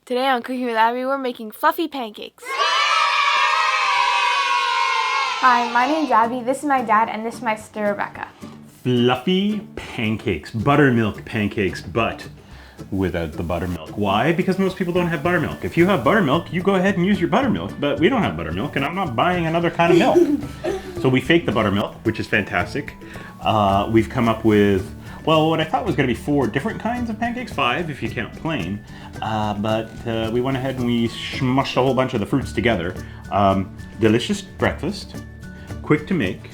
Today on Cooking with Abby, we're making fluffy pancakes. Hi, my name's Abby, this is my dad, and this is my sister Rebecca. Fluffy pancakes, buttermilk pancakes, but without the buttermilk. Why? Because most people don't have buttermilk. If you have buttermilk, you go ahead and use your buttermilk, but we don't have buttermilk, and I'm not buying another kind of milk. So we fake the buttermilk, which is fantastic. We've come up with, well, what I thought was going to be 4 different kinds of pancakes, 5 if you count plain, but we went ahead and we smushed a whole bunch of the fruits together. Delicious breakfast, quick to make,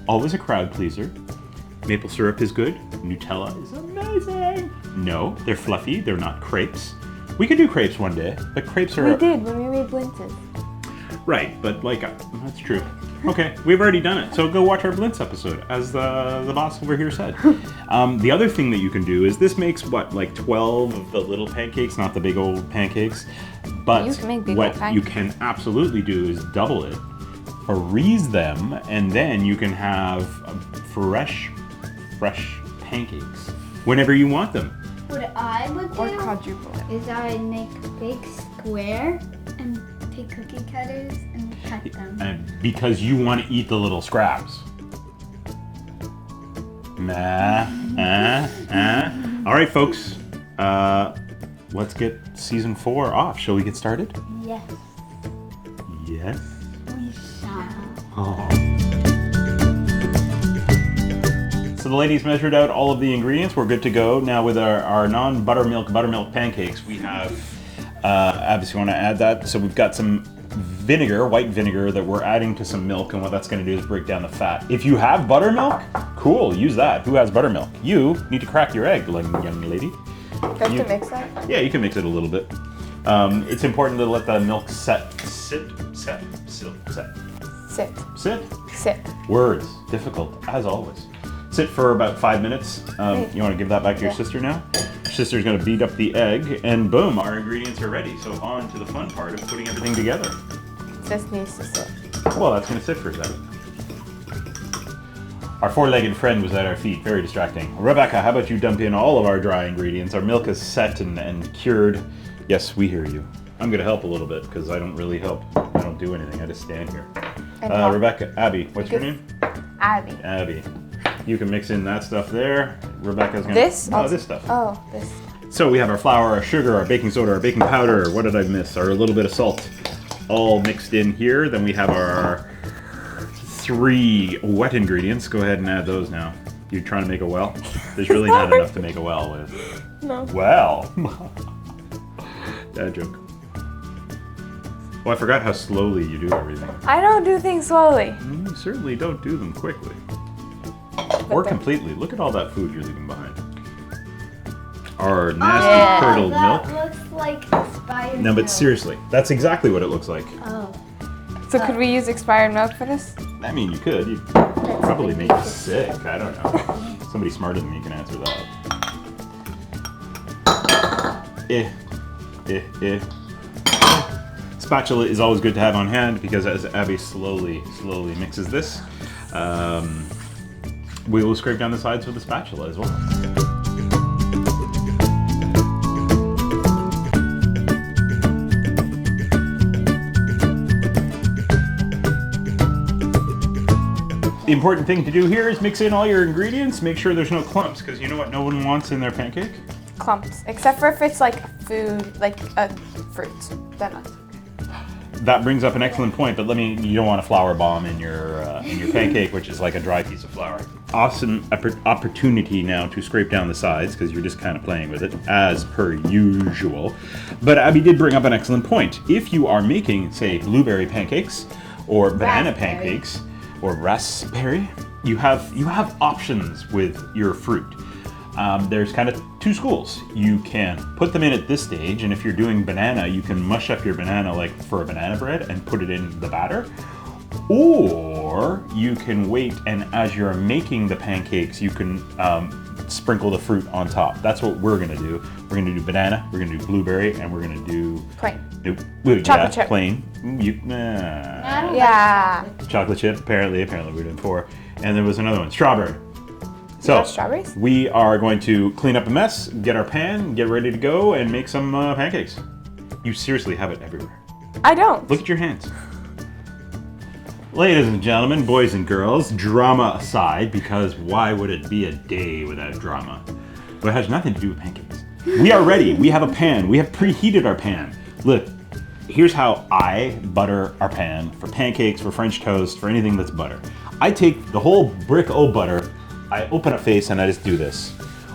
always a crowd pleaser. Maple syrup is good, Nutella is amazing. No, they're fluffy, they're not crepes. We could do crepes one day, but crepes are... We did when we made blintzes. Right, but like, that's true. Okay, we've already done it, so go watch our Blintz episode, as the boss over here said. The other thing that you can do is this makes, what, like 12 of the little pancakes, not the big old pancakes. But You can make big what old pancakes. you can absolutely do is double it, freeze them, and then you can have fresh pancakes whenever you want them. What I would do Or quadruple it. is I make a big square and take cookie cutters and cut them. And because you want to eat the little scraps. All right, folks. Let's get season 4 off. Shall we get started? Yes, Yes. we shall. Oh. So the ladies measured out all of the ingredients. We're good to go. Now with our non-buttermilk pancakes, we have, obviously want to add that. So we've got some vinegar, white vinegar, that we're adding to some milk, and what that's going to do is break down the fat. If you have buttermilk, cool, use that. Who has buttermilk? You need to crack your egg, young lady. Do you have to mix that? Yeah, you can mix it a little bit. It's important to let the milk sit. Sit. Words, difficult, as always. Sit for about 5 minutes. You want to give that back to your sister now? Your sister's going to beat up the egg, and boom, our ingredients are ready. So on to the fun part of putting everything together. This needs to sit. Well, that's going to sit for a second. Our 4-legged friend was at our feet, very distracting. Rebecca, how about you dump in all of our dry ingredients? Our milk is set and cured. Yes, we hear you. I'm going to help a little bit because I don't really help. I don't do anything. I just stand here. Rebecca, Abby, what's your name? Abby. Abby. You can mix in that stuff there. Rebecca's gonna... This? Oh, this stuff. Oh, this. So we have our flour, our sugar, our baking soda, our baking powder. What did I miss? Our little bit of salt. All mixed in here. Then we have our 3 wet ingredients. Go ahead and add those now. You're trying to make a well? There's really not enough to make a well with. No. Well. Dad joke. Oh, I forgot how slowly you do everything. I don't do things slowly. You certainly don't do them quickly. Or completely. Look at all that food you're leaving behind. Our nasty curdled milk. That looks like expired No, but milk. seriously, that's exactly what it looks like. Oh. So could we use expired milk for this? I mean, you could. You'd probably make you sick. I don't know. Somebody smarter than me can answer that. Spatula is always good to have on hand because as Abby slowly mixes this, we will scrape down the sides with the spatula as well. The important thing to do here is mix in all your ingredients, make sure there's no clumps, because you know what no one wants in their pancake? Clumps. Except for if it's like food, like fruits. Then not. That brings up an excellent point, but you don't want a flour bomb in your pancake, which is like a dry piece of flour. Awesome opportunity now to scrape down the sides, because you're just kind of playing with it, as per usual. But Abby did bring up an excellent point. If you are making, say, blueberry pancakes, or banana pancakes, or raspberry, you have options with your fruit. There's kind of 2 schools. You can put them in at this stage, and if you're doing banana, you can mush up your banana like for a banana bread and put it in the batter. Or you can wait, and as you're making the pancakes, you can sprinkle the fruit on top. That's what we're gonna do. We're gonna do banana, we're gonna do blueberry, and we're gonna do... Plain. Chocolate chip. Plain. I don't Yeah. like Chocolate chip, apparently we're doing 4. And there was another one, strawberry. So, got strawberries? we are going to clean up a mess, get our pan, get ready to go, and make some pancakes. You seriously have it everywhere. I don't. Look at your hands. Ladies and gentlemen, boys and girls, drama aside, because why would it be a day without drama? Well, it has nothing to do with pancakes. We are ready. We have a pan. We have preheated our pan. Look, here's how I butter our pan for pancakes, for French toast, for anything that's butter. I take the whole brick of butter, I open a face, and I just do this.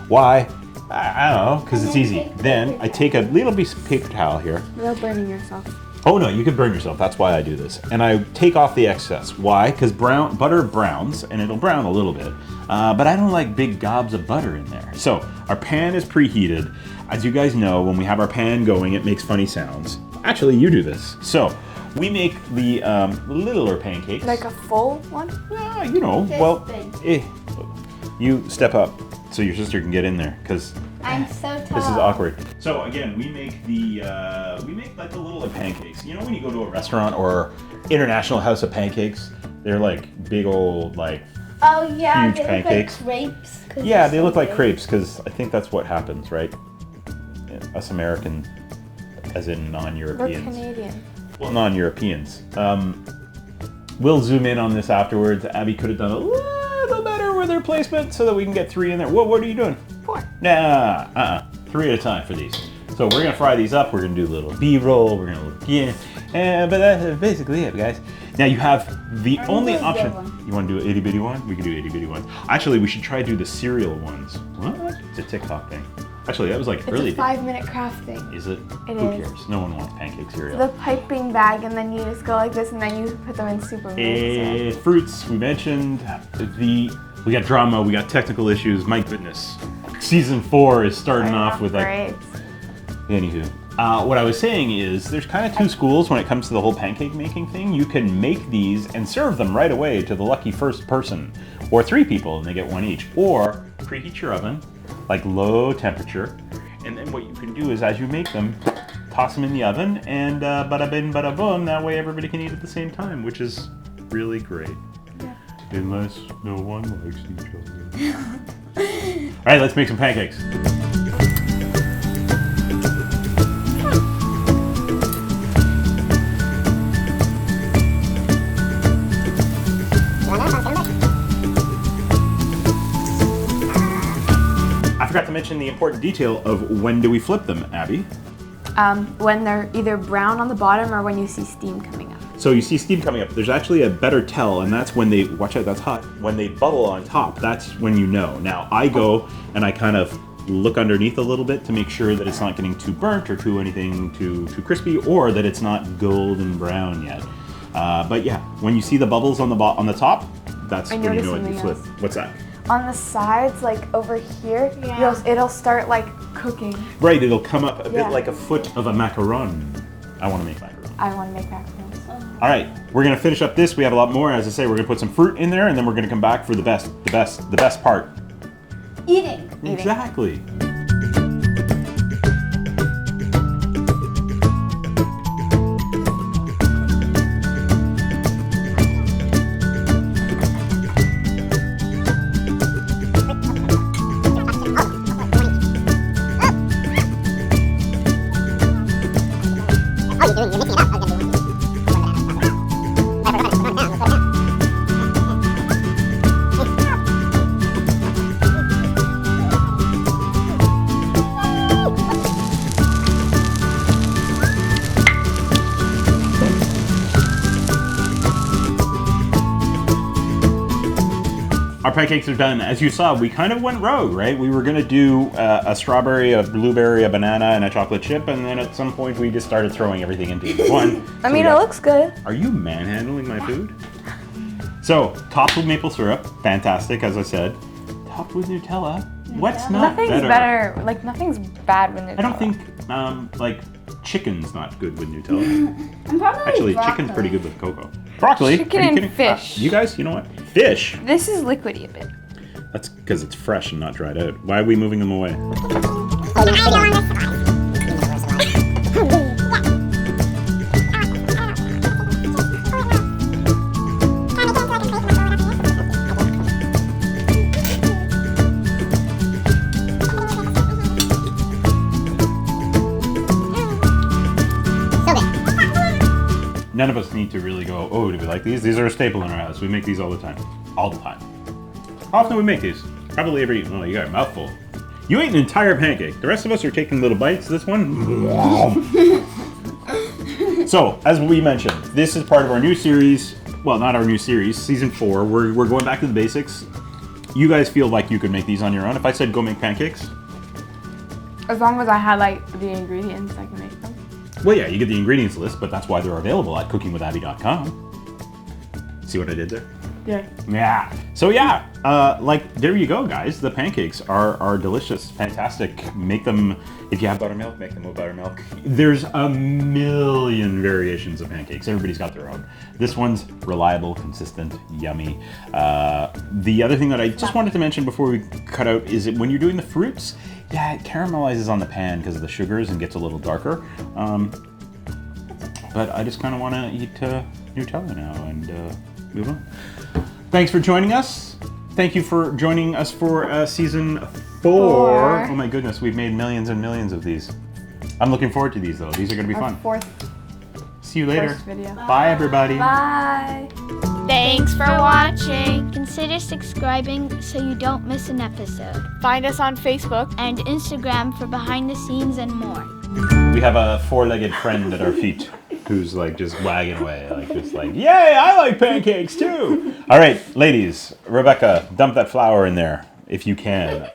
Why? I don't know, because it's easy. Then I take a little piece of paper towel here. Without burning yourself. Oh no, you could burn yourself. That's why I do this. And I take off the excess. Why? Because butter browns, and it'll brown a little bit. But I don't like big gobs of butter in there. So our pan is preheated. As you guys know, when we have our pan going, it makes funny sounds. Actually, you do this. So we make the littler pancakes. Like a full one? Yeah, you know. This Well, big. you step up so your sister can get in there, because I'm so tall. this is awkward. So again, we make like the littler pancakes. You know when you go to a restaurant or International House of Pancakes, they're like big old like Oh yeah, huge they pancakes. look like crepes. 'Cause yeah, they're they so look like big. crepes because I think that's what happens, right? Us American, as in We're non-Europeans. Canadian. Well, non-Europeans. We'll zoom in on this afterwards. Abby could have done a little better with her placement so that we can get 3 in there. What are you doing? 4. Nah, 3 at a time for these. So we're gonna fry these up. We're gonna do a little B-roll. We're gonna but that's basically it, guys. Now you have the I'm only gonna do option. one. You want to do an itty bitty one? We can do itty bitty ones. Actually, we should try to do the cereal ones. What? It's a TikTok thing. Actually, that was like It's early. a 5-minute craft thing. Is it? It Who is. cares? No one wants pancake cereal. The piping bag, and then you just go like this, and then you put them in super mix. Fruits, we mentioned. We got drama, we got technical issues. My goodness. Season 4 is starting off with like. grapes. Anywho. What I was saying is there's kind of 2 schools when it comes to the whole pancake making thing. You can make these and serve them right away to the lucky first person, or 3 people and they get 1 each. Or preheat your oven, like low temperature. And then what you can do is as you make them, toss them in the oven and bada bing, bada boom. That way everybody can eat at the same time, which is really great. Yeah. Unless no one likes each other. All right, let's make some pancakes. I forgot to mention the important detail of when do we flip them, Abby? When they're either brown on the bottom or when you see steam coming up. So you see steam coming up. There's actually a better tell, and that's when they, watch out, that's hot. When they bubble on top, that's when you know. Now, I go and I kind of look underneath a little bit to make sure that it's not getting too burnt or too crispy, or that it's not golden brown yet. But yeah, when you see the bubbles on the top, that's I when you noticed know when you something flip. else. What's that? On the sides, like over here, Yeah. it'll start like cooking. Right, it'll come up a bit Yeah. like a foot of a macaron. I want to make macaron. I want to make macarons. All right, we're gonna finish up this. We have a lot more. As I say, we're gonna put some fruit in there, and then we're gonna come back for the best part. Eating. Exactly. Our pancakes are done. As you saw, we kind of went rogue, right? We were gonna do a strawberry, a blueberry, a banana, and a chocolate chip, and then at some point we just started throwing everything into one. I mean, it looks good. Are you manhandling my food? So, topped with maple syrup, fantastic, as I said. Topped with Nutella. What's not Nothing's better. Like, nothing's bad with Nutella. I don't think, like, chicken's not good with Nutella. I'm probably Actually, broccoli. chicken's pretty good with cocoa. Broccoli? Chicken Are you and kidding? fish. You guys, you know what? Fish? This is liquidy a bit. That's because it's fresh and not dried out. Why are we moving them away? None of us need to really go, oh, do we like these? These are a staple in our house. We make these all the time. All the time. How often we make these? Probably every, well, you got a mouthful. You ate an entire pancake. The rest of us are taking little bites. This one. So, as we mentioned, this is part of our new series. Well, not our new series, season 4. We're going back to the basics. You guys feel like you could make these on your own. If I said go make pancakes? As long as I had like the ingredients, I can make them. Well, yeah, you get the ingredients list, but that's why they're available at cookingwithabby.com. See what I did there? Yeah. Yeah. So yeah, like there you go, guys. The pancakes are delicious, fantastic. Make them if you have buttermilk. Make them with buttermilk. There's a million variations of pancakes. Everybody's got their own. This one's reliable, consistent, yummy. The other thing that I just wanted to mention before we cut out is that when you're doing the fruits, yeah, it caramelizes on the pan because of the sugars and gets a little darker. But I just kind of want to eat Nutella now and move on. Thanks for joining us. Thank you for joining us for season 4. Oh my goodness, we've made millions and millions of these. I'm looking forward to these though. These are going to be fun. Fourth See you later. video. Bye everybody. Bye. Thanks for watching. Consider subscribing so you don't miss an episode. Find us on Facebook. And Instagram for behind the scenes and more. We have a 4-legged friend at our feet who's like just wagging away, like just like, yay, I like pancakes too. All right, ladies, Rebecca, dump that flour in there if you can.